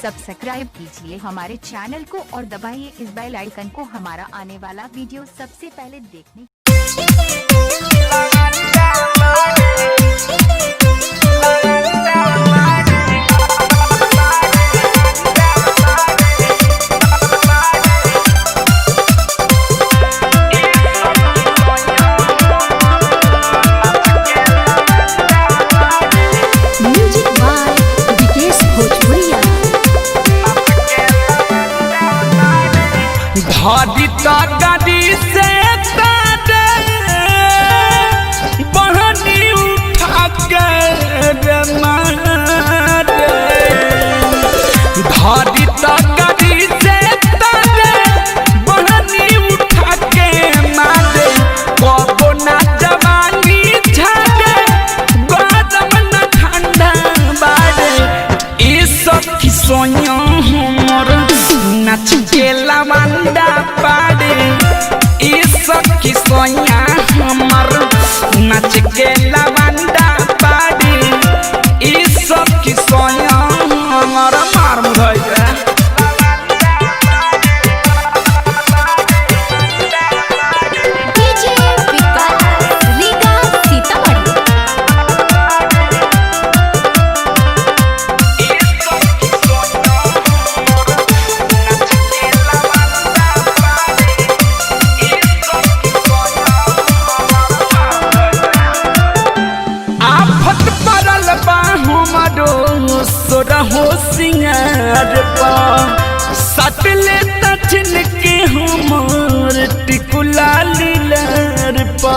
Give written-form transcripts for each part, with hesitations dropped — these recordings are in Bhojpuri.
सब्सक्राइब कीजिए हमारे चैनल को और दबाइए इस बेल आइकन को हमारा आने वाला वीडियो सबसे पहले देखने। घड़ी तो गाड़ी से बहनी उठा कर मारे, घड़ी तो गाड़ी से बहनी उठा के मारे, कबो ना जवानी झाड़े गरम न ठंडा बारे। इस की सोया हमर नाच के लवंडा पाड़े, इस की सोया हमर नाच के लवंडा पाड़े, इस की सोया हमर मार मुधैया। हो सिंगार पा सटले तछन के हमर टिकुला लीलर पा।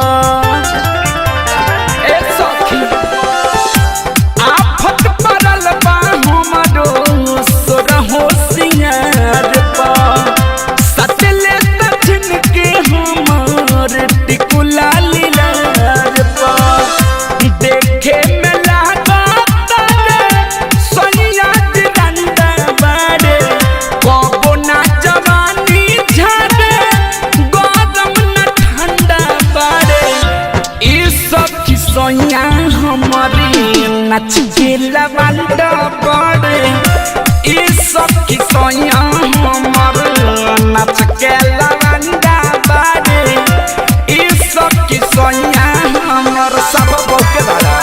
ए सखी आफत पड़ल बा हमरो सोरा हो सिंगार पा सटले तछन के हमर टिकुला लीलर पा। देखे में सोया हमारी नाच के लवंडा पड़े, इस की सोया हमारे नाच के लवंडा पड़े, इस की सोया हमारे सब बोके बड़ा।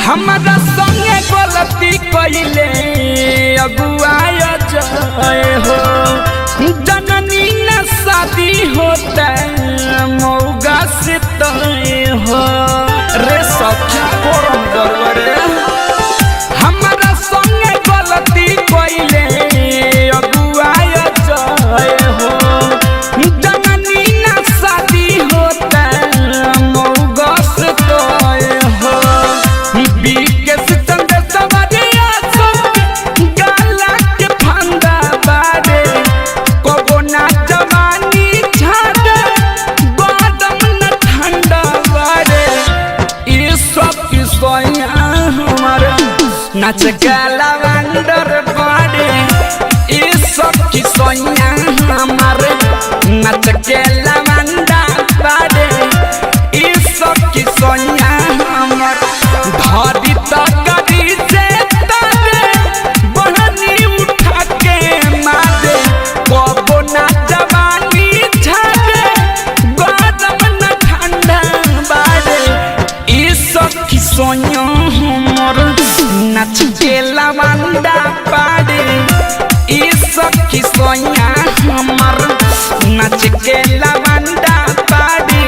हमारा संगे गलती कइले अगुआय जाए हो, जननी न शादी होता मौगा से तय हो रे सखी कोरम दरबारे। हमारा संगे गलती कइले अगुआय जाए हो, जननी न शादी होता मौगा से तय हो। नाच के लवंडर पाड़े, इस की सोया हमारे नाच के लवंडा पाड़े, इस की सोया हमारे। घड़ी तो गाड़ी से बहनी उठा के मारे, कबो ना जवानी झाड़े गरम न ठंडा बारे। इस की सोया हमर नाच के लवंडा पाड़े, इस की सोया हमर नाच के लवंडा पाड़े,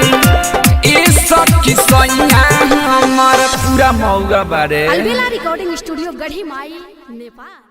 इस की सोया हमर पूरा मौगा बारे। अलबेला रिकॉर्डिंग स्टूडियो गढ़ी माई नेपाल।